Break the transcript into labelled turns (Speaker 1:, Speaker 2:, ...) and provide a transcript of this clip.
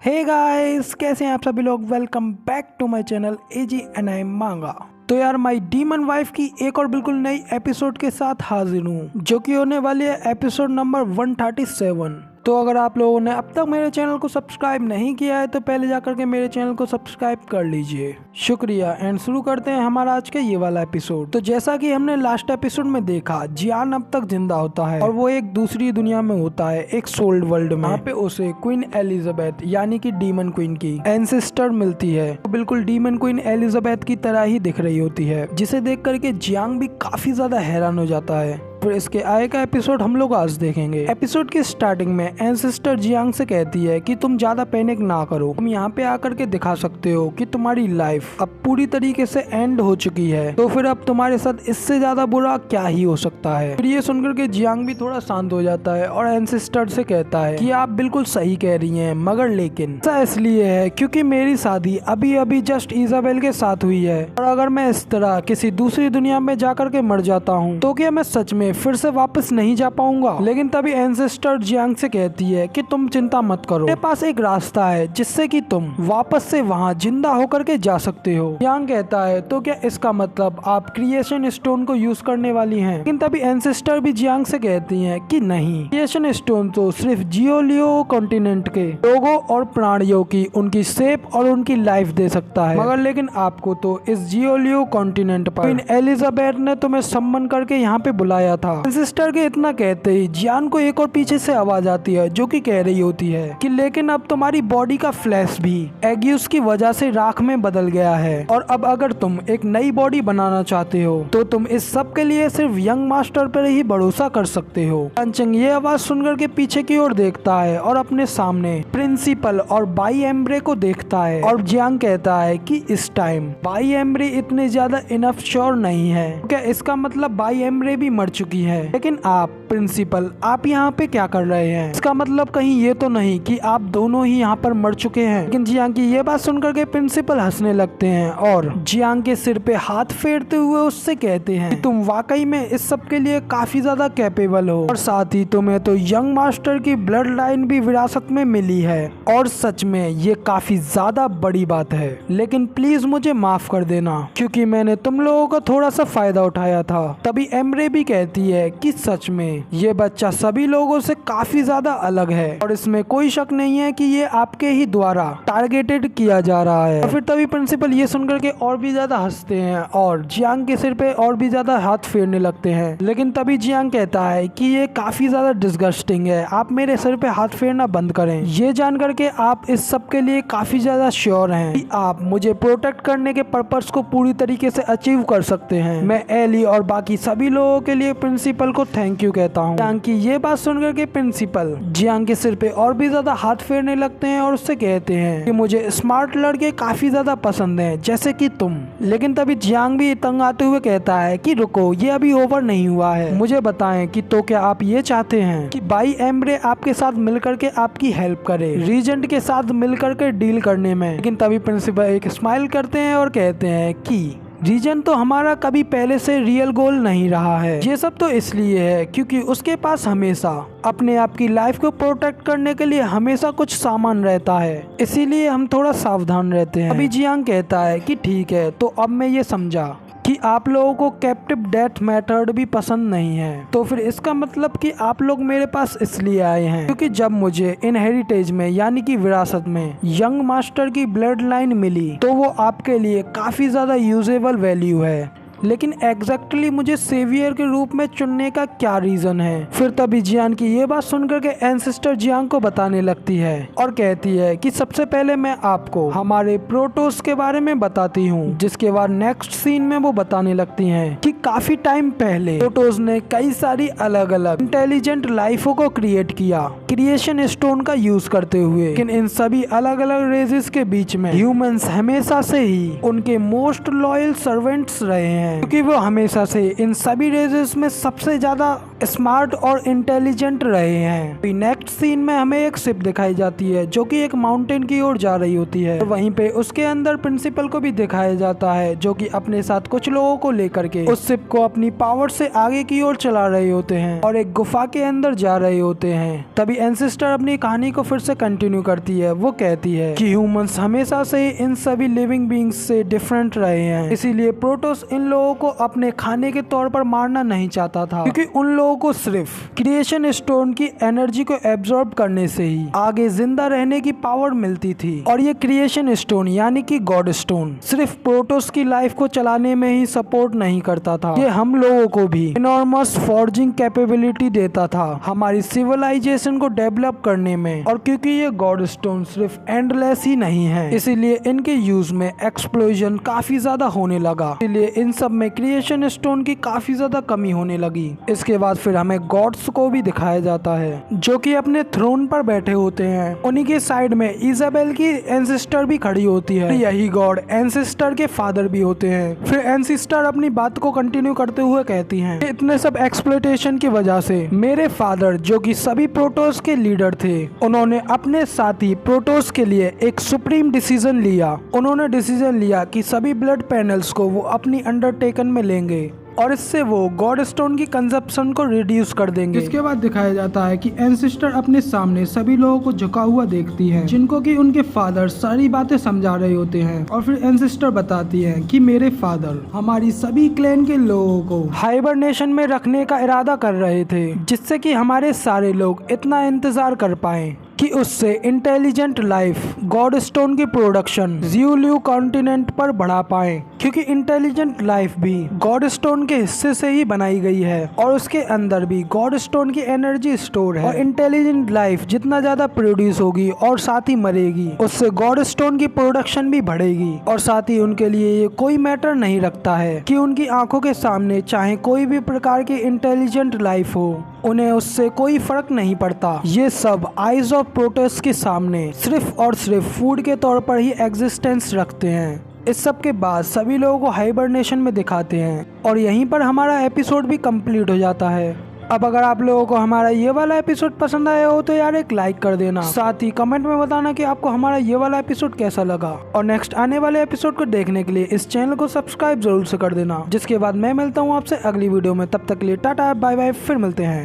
Speaker 1: Hey guys, कैसे हैं आप सभी लोग। Welcome back to my channel AG and I manga. तो यार माय डीमन वाइफ की एक और बिल्कुल नई एपिसोड के साथ हाजिर हूँ, जो कि होने वाली है एपिसोड नंबर 137। तो अगर आप लोगों ने अब तक मेरे चैनल को सब्सक्राइब नहीं किया है तो पहले जाकर के मेरे चैनल को सब्सक्राइब कर लीजिए, शुक्रिया। एंड शुरू करते हैं हमारा आज का ये वाला एपिसोड। तो जैसा कि हमने लास्ट एपिसोड में देखा, जियान अब तक जिंदा होता है और वो एक दूसरी दुनिया में होता है, एक सोल्ड वर्ल्ड में। वहाँ पे उसे क्वीन एलिजाबेथ यानी कि डीमन क्वीन की एंसेस्टर मिलती है। तो बिल्कुल डीमन क्वीन एलिजाबेथ की तरह ही दिख रही होती है, जिसे देख करके जियांग भी काफी ज्यादा हैरान हो जाता है। फिर इसके आगे का एपिसोड हम लोग आज देखेंगे। एपिसोड की स्टार्टिंग में एंसेस्टर जियांग से कहती है कि तुम ज्यादा पैनिक ना करो, तुम यहाँ पे आकर के दिखा सकते हो कि तुम्हारी लाइफ अब पूरी तरीके से एंड हो चुकी है, तो फिर अब तुम्हारे साथ इससे ज्यादा बुरा क्या ही हो सकता है। फिर ये सुनकर के जियांग भी थोड़ा शांत हो जाता है और एंसेस्टर से कहता है कि आप बिल्कुल सही कह रही हैं, मगर लेकिन ऐसा इसलिए है क्योंकि मेरी शादी अभी अभी जस्ट इजाबेल के साथ हुई है, और अगर मैं इस तरह किसी दूसरी दुनिया में जाकर के मर जाता हूँ तो क्या मैं सच में फिर से वापस नहीं जा पाऊंगा। लेकिन तभी एंसेस्टर जियांग से कहती है कि तुम चिंता मत करो, मेरे पास एक रास्ता है जिससे कि तुम वापस से वहां जिंदा होकर के जा सकते हो। जियांग कहता है तो क्या इसका मतलब आप क्रिएशन स्टोन को यूज करने वाली हैं। लेकिन तभी एंसेस्टर भी जियांग से कहती है कि नहीं, क्रिएशन स्टोन तो सिर्फ जियोलियो कॉन्टिनेंट के लोगों और प्राणियों की उनकी शेप और उनकी लाइफ दे सकता है, मगर लेकिन आपको तो इस जियोलियो कॉन्टिनेंट पर क्वीन एलिजाबेथ ने तुम्हें सम्मन करके यहाँ पे बुलाया था। सिस्टर के इतना कहते ही जियान को एक और पीछे से आवाज आती है, जो कि कह रही होती है कि लेकिन अब तुम्हारी बॉडी का फ्लैश भी एग्यूस की वजह से राख में बदल गया है, और अब अगर तुम एक नई बॉडी बनाना चाहते हो तो तुम इस सब के लिए सिर्फ यंग मास्टर पर ही भरोसा कर सकते हो। कंचंग ये आवाज सुनकर के पीछे की ओर देखता है और अपने सामने प्रिंसिपल और बाई एम्ब्रे को देखता है, और जियांग कहता है कि इस टाइम बाई एम्ब्रे इतने ज्यादा इनफ श्योर नहीं है। क्या इसका मतलब बाई एम्ब्रे भी मर चुकी है? लेकिन आप प्रिंसिपल, आप यहाँ पे क्या कर रहे हैं? इसका मतलब कहीं ये तो नहीं कि आप दोनों ही यहाँ पर मर चुके हैं। लेकिन जियांग की ये बात सुनकर के प्रिंसिपल हंसने लगते हैं और जियांग के सिर पे हाथ फेरते हुए उससे कहते हैं कि तुम वाकई में इस सब के लिए काफी ज्यादा कैपेबल हो, और साथ ही तुम्हें तो यंग मास्टर की ब्लड लाइन भी विरासत में मिली है, और सच में ये काफी ज्यादा बड़ी बात है। लेकिन प्लीज मुझे माफ कर देना क्योंकि मैंने तुम लोगों का थोड़ा सा फायदा उठाया था। तभी एम्ब्रे भी कहती है कि सच में ये बच्चा सभी लोगों से काफी ज्यादा अलग है, और इसमें कोई शक नहीं है कि ये आपके ही द्वारा टारगेटेड किया जा रहा है। और फिर तभी प्रिंसिपल ये सुनकर के और भी ज्यादा हंसते हैं और जियांग के सिर पे और भी ज्यादा हाथ फेरने लगते हैं। लेकिन तभी जियांग कहता है कि ये काफी ज्यादा डिस्गस्टिंग है, आप मेरे सिर पे हाथ फेरना बंद करें। ये जान करके आप इस सब के लिए काफी ज्यादा श्योर हैं कि आप मुझे प्रोटेक्ट करने के पर्पस को पूरी तरीके से अचीव कर सकते हैं। मैं एली और बाकी सभी लोगों के लिए प्रिंसिपल को थैंक यू कहता हूँ। जियांग की ये बात सुनकर के प्रिंसिपल जियांग के सिर पे और भी ज्यादा हाथ फेरने लगते हैं और उससे कहते हैं कि मुझे स्मार्ट लड़के काफी ज्यादा पसंद हैं, जैसे कि तुम। लेकिन तभी जियांग भी तंग आते हुए कहता है कि रुको, ये अभी ओवर नहीं हुआ है, मुझे बताएं कि तो क्या आप ये चाहते हैं कि बाई एम्ब्रे आपके साथ मिलकर के आपकी हेल्प करे रीजेंट के साथ मिलकर के डील करने में? लेकिन तभी प्रिंसिपल एक स्माइल करते हैं और कहते हैं कि रीजन तो हमारा कभी पहले से रियल गोल नहीं रहा है। ये सब तो इसलिए है क्योंकि उसके पास हमेशा अपने आप की लाइफ को प्रोटेक्ट करने के लिए हमेशा कुछ सामान रहता है, इसीलिए हम थोड़ा सावधान रहते हैं। अभी जियांग कहता है कि ठीक है, तो अब मैं ये समझा कि आप लोगों को कैप्टिव डेथ मेथड भी पसंद नहीं है, तो फिर इसका मतलब कि आप लोग मेरे पास इसलिए आए हैं क्योंकि जब मुझे इनहेरिटेज में यानी कि विरासत में यंग मास्टर की ब्लड लाइन मिली तो वो आपके लिए काफी ज्यादा यूजेबल वैल्यू है। लेकिन एग्जैक्टली मुझे सेवियर के रूप में चुनने का क्या रीजन है? फिर तभी जियांग की ये बात सुनकर के एंसेस्टर जियांग को बताने लगती है और कहती है कि सबसे पहले मैं आपको हमारे प्रोटोस के बारे में बताती हूँ, जिसके बाद नेक्स्ट सीन में वो बताने लगती हैं कि काफी टाइम पहले प्रोटोस ने कई सारी अलग अलग इंटेलिजेंट लाइफों को क्रिएट किया क्रिएशन स्टोन का यूज करते हुए। लेकिन इन सभी अलग अलग रेजेस के बीच में ह्यूमंस हमेशा से ही उनके मोस्ट लॉयल सर्वेंट्स रहे हैं, क्योंकि वो हमेशा से इन सभी रेजेस में सबसे ज्यादा स्मार्ट और इंटेलिजेंट रहे हैं। नेक्स्ट सीन में हमें एक शिप दिखाई जाती है जो कि एक माउंटेन की ओर जा रही होती है। वहीं पे उसके अंदर प्रिंसिपल को भी दिखाया जाता है जो कि अपने साथ कुछ लोगों को लेकर के उस शिप को अपनी पावर से आगे की ओर चला रहे होते हैं और एक गुफा के अंदर जा रहे होते हैं। तभी एंसेस्टर अपनी कहानी को फिर से कंटिन्यू करती है। वो कहती है कि ह्यूमंस हमेशा से ही इन सभी लिविंग बीइंग्स से डिफरेंट रहे हैं, इसीलिए प्रोटोस इन लोगों को अपने खाने के तौर पर मारना नहीं चाहता था, क्योंकि उन लोगों को सिर्फ क्रिएशन स्टोन की एनर्जी को एब्जॉर्ब करने से ही आगे जिंदा रहने की पावर मिलती थी। और ये क्रिएशन स्टोन यानी कि गॉड स्टोन सिर्फ प्रोटोस की लाइफ को चलाने में ही सपोर्ट नहीं करता था, ये हम लोगों को भी इनॉर्मस फॉर्जिंग कैपेबिलिटी देता था हमारी सिविलाइजेशन को डेवलप करने में। और क्योंकि ये गॉड स्टोन सिर्फ एंडलेस ही नहीं है, इसीलिए इनके यूज में एक्सप्लोजन काफी ज्यादा होने लगा, इसलिए इन सब में क्रिएशन स्टोन की काफी ज्यादा कमी होने लगी। इसके बाद फिर हमें गॉड्स को भी दिखाया जाता है जो कि अपने थ्रोन पर बैठे होते हैं। उन्हीं के साइड में इजाबेल की एंसेस्टर भी खड़ी होती है। यही गॉड एंसेस्टर के फादर भी होते हैं। फिर एंसेस्टर अपनी बात को कंटिन्यू करते हुए कहती हैं, इतने सब एक्सप्लॉयटेशन की वजह से मेरे फादर जो कि सभी प्रोटोस के लीडर थे, उन्होंने अपने साथी प्रोटोस के लिए एक सुप्रीम डिसीजन लिया। उन्होंने डिसीजन लिया कि सभी ब्लड पैनल्स को वो अपनी अंडरटेकन में लेंगे और इससे वो गॉड स्टोन की कंजप्शन को रिड्यूस कर देंगे। इसके बाद दिखाया जाता है कि एंसेस्टर अपने सामने सभी लोगों को झुका हुआ देखती है, जिनको कि उनके फादर सारी बातें समझा रहे होते हैं। और फिर एंसेस्टर बताती है कि मेरे फादर हमारी सभी क्लैन के लोगों को हाइबरनेशन में रखने का इरादा कर रहे थे, जिससे कि हमारे सारे लोग इतना इंतजार कर पाए कि उससे इंटेलिजेंट लाइफ गॉड स्टोन की प्रोडक्शन ज़्यूल्यू कॉन्टिनेंट पर बढ़ा पाए, क्योंकि इंटेलिजेंट लाइफ भी गॉड स्टोन के हिस्से से ही बनाई गई है और उसके अंदर भी गॉड स्टोन की एनर्जी स्टोर है। और इंटेलिजेंट लाइफ जितना ज्यादा प्रोड्यूस होगी और साथ ही मरेगी, उससे गॉड स्टोन की प्रोडक्शन भी बढ़ेगी। और साथ ही उनके लिए ये कोई मैटर नहीं रखता है कि उनकी आंखों के सामने चाहे कोई भी प्रकार की इंटेलिजेंट लाइफ हो, उन्हें उससे कोई फर्क नहीं पड़ता। ये सब आइज ऑफ प्रोटोस के सामने सिर्फ और सिर्फ फूड के तौर पर ही एग्जिस्टेंस रखते हैं। इस सब के बाद सभी लोगों को हाइबरनेशन में दिखाते हैं और यहीं पर हमारा एपिसोड भी कंप्लीट हो जाता है। अब अगर आप लोगों को हमारा ये वाला एपिसोड पसंद आया हो तो यार एक लाइक कर देना, साथ ही कमेंट में बताना कि आपको हमारा ये वाला एपिसोड कैसा लगा। और नेक्स्ट आने वाले एपिसोड को देखने के लिए इस चैनल को सब्सक्राइब जरूर से कर देना। जिसके बाद मैं मिलता हूँ आपसे अगली वीडियो में, तब तक के लिए टाटा बाय बाय, फिर मिलते हैं।